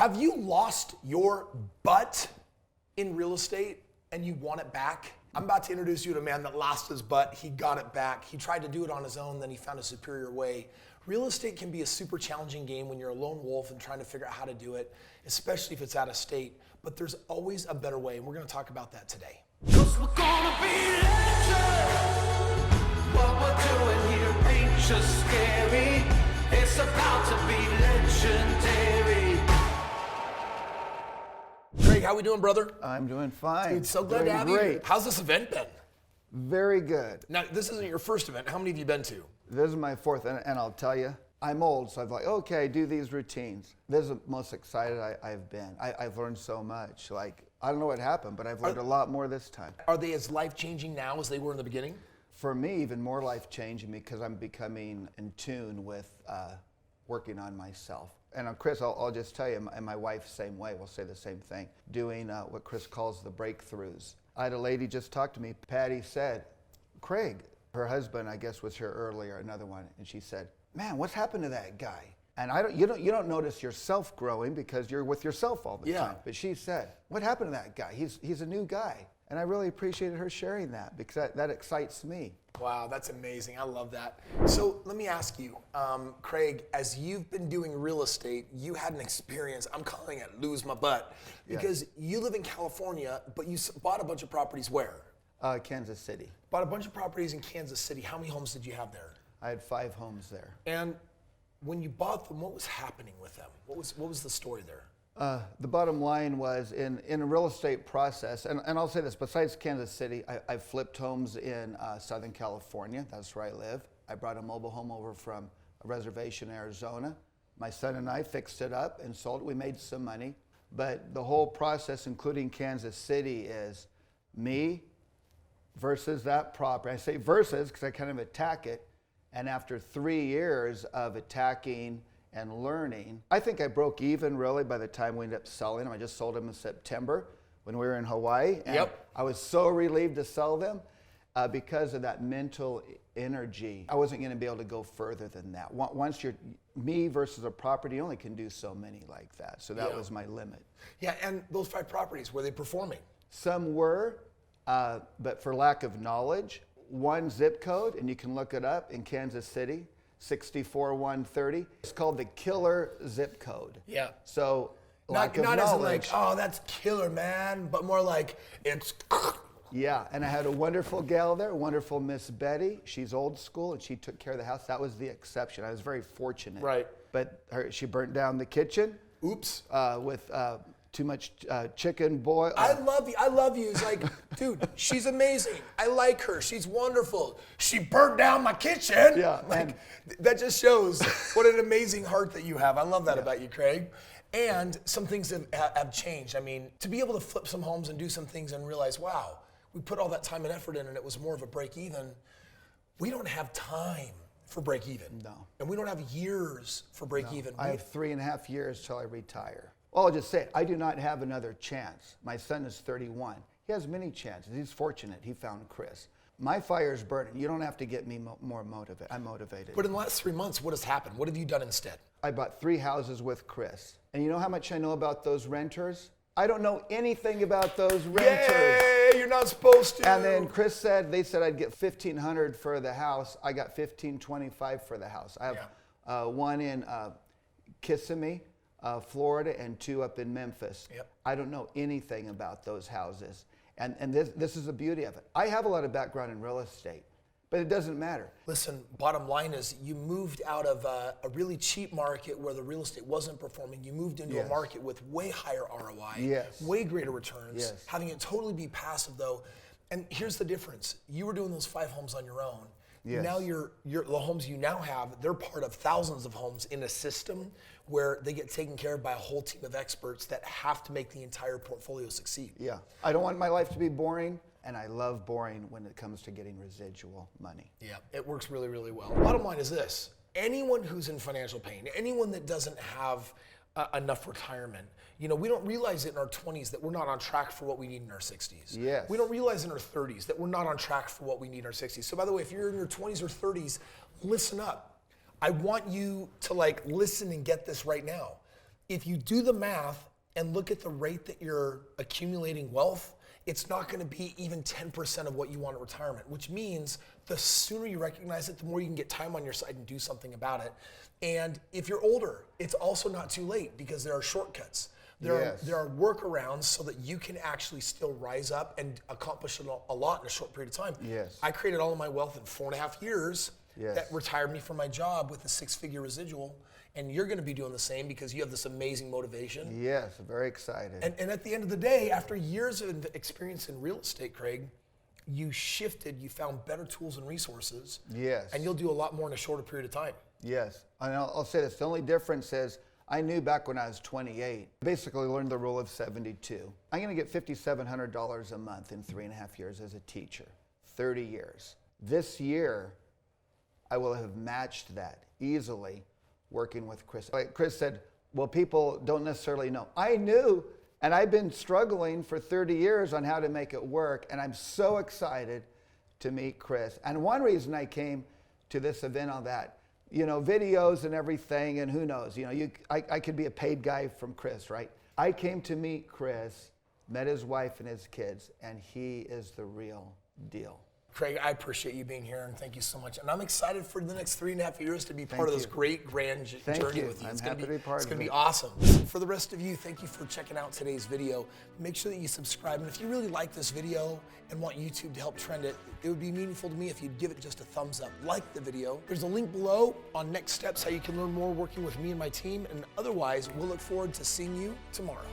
Have you lost your butt in real estate and you want it back? I'm about to introduce you to a man that lost his butt. He got it back. He tried to do it on his own, then he found a superior way. Real estate can be a super challenging game when you're a lone wolf and trying to figure out how to do it, especially if it's out of state. But there's always a better way, and we're going to talk about that today. 'Cause we're gonna be legends. What we're doing here ain't just scary. It's about to be legendary. Craig, how we doing, brother? I'm doing fine. Dude, so glad to have you. How's this event been? Very good. Now, this isn't your first event. How many have you been to? This is my fourth, and I'll tell you, I'm old, so I'm like, okay, do these routines. This is the most excited I've been. I've learned so much. Like, I don't know what happened, but I've learned a lot more this time. Are they as life-changing now as they were in the beginning? For me, even more life-changing because I'm becoming in tune with working on myself. And Kris, I'll just tell you, and my wife, same way, we'll say the same thing, doing what Kris calls the breakthroughs. I had a lady just talk to me. Patty said, Craig, her husband, I guess, was here earlier, another one, and she said, man, what's happened to that guy? And you don't notice yourself growing because you're with yourself all the time. But she said, what happened to that guy? He's a new guy. And I really appreciated her sharing that because that excites me. Wow, that's amazing. I love that. So let me ask you, Craig, as you've been doing real estate, you had an experience, I'm calling it lose my butt, because you live in California, but you bought a bunch of properties where? Kansas City. Bought a bunch of properties in Kansas City. How many homes did you have there? I had 5 homes there. And when you bought them, what was happening with them? What was the story there? The bottom line was in a real estate process, and I'll say this, besides Kansas City, I've flipped homes in Southern California. That's where I live. I brought a mobile home over from a reservation in Arizona. My son and I fixed it up and sold it. We made some money. But the whole process, including Kansas City, is me versus that property. I say versus because I kind of attack it. And after 3 years of attacking and learning, I think I broke even really by the time we ended up selling them. I just sold them in September when we were in Hawaii. And I was so relieved to sell them because of that mental energy. I wasn't going to be able to go further than that. Once you're me versus a property, you only can do so many like that. So that was my limit. Yeah, and those 5 properties, were they performing? Some were, but for lack of knowledge, one zip code, and you can look it up in Kansas City, 64130. It's called the killer zip code. Yeah. So not as in like, oh, that's killer, man, but more like it's. Yeah, and I had a wonderful gal there, wonderful Miss Betty. She's old school, and she took care of the house. That was the exception. I was very fortunate. Right. But she burnt down the kitchen. Oops. With too much chicken boil. I love you. I love you. It's like, dude, she's amazing. I like her. She's wonderful. She burnt down my kitchen. Yeah. Like, that just shows what an amazing heart that you have. I love that about you, Craig. And some things have changed. I mean, to be able to flip some homes and do some things and realize, wow, we put all that time and effort in and it was more of a break even. We don't have time for break even. No. And we don't have years for break even. I have 3.5 years till I retire. Well, I'll just say it. I do not have another chance. My son is 31. He has many chances. He's fortunate. He found Kris. My fire's burning. You don't have to get me more motivated. I'm motivated. But in the last 3 months, what has happened? What have you done instead? I bought 3 houses with Kris. And you know how much I know about those renters? I don't know anything about those renters. Yay, you're not supposed to. And then Kris said, they said I'd get $1,500 for the house. I got $1,525 for the house. I have one in Kissimmee, Florida, and 2 up in Memphis. I don't know anything about those houses. And this is the beauty of it. I have a lot of background in real estate, but it doesn't matter. Listen, bottom line is you moved out of a really cheap market where the real estate wasn't performing. You moved into a market with way higher ROI, way greater returns, having it totally be passive though. And here's the difference. You were doing those 5 homes on your own. Now the homes you now have, they're part of thousands of homes in a system where they get taken care of by a whole team of experts that have to make the entire portfolio succeed. Yeah, I don't want my life to be boring, and I love boring when it comes to getting residual money. Yeah, it works really, really well. Bottom line is this. Anyone who's in financial pain, anyone that doesn't have enough retirement, you know, we don't realize it in our 20s that we're not on track for what we need in our 60s. Yes. We don't realize in our 30s that we're not on track for what we need in our 60s. So by the way, if you're in your 20s or 30s, listen up. I want you to listen and get this right now. if you do the math and look at the rate that you're accumulating wealth, it's not gonna be even 10% of what you want at retirement, which means the sooner you recognize it, the more you can get time on your side and do something about it. And if you're older, it's also not too late because there are shortcuts. There are workarounds so that you can actually still rise up and accomplish a lot in a short period of time. Yes. I created all of my wealth in 4.5 years. That retired me from my job with a 6-figure residual. And you're gonna be doing the same because you have this amazing motivation. Yes, very excited. And at the end of the day, after years of experience in real estate, Craig, you shifted, you found better tools and resources. Yes. And you'll do a lot more in a shorter period of time. Yes, and I'll say this, the only difference is I knew back when I was 28, basically learned the rule of 72. I'm gonna get $5,700 a month in 3.5 years as a teacher, 30 years. This year, I will have matched that easily working with Kris. Like Kris said, well, people don't necessarily know. I knew, and I've been struggling for 30 years on how to make it work, and I'm so excited to meet Kris. And one reason I came to this event on that, you know, videos and everything, and who knows, you know, I could be a paid guy from Kris, right? I came to meet Kris, met his wife and his kids, and he is the real deal. Craig, I appreciate you being here, and thank you so much. And I'm excited for the next 3.5 years to be part of this great grand journey with you. I'm happy to be part of it. It's going to be awesome. For the rest of you, thank you for checking out today's video. Make sure that you subscribe, and if you really like this video and want YouTube to help trend it, it would be meaningful to me if you'd give it just a thumbs up. Like the video. There's a link below on next steps, how you can learn more working with me and my team, and otherwise, we'll look forward to seeing you tomorrow.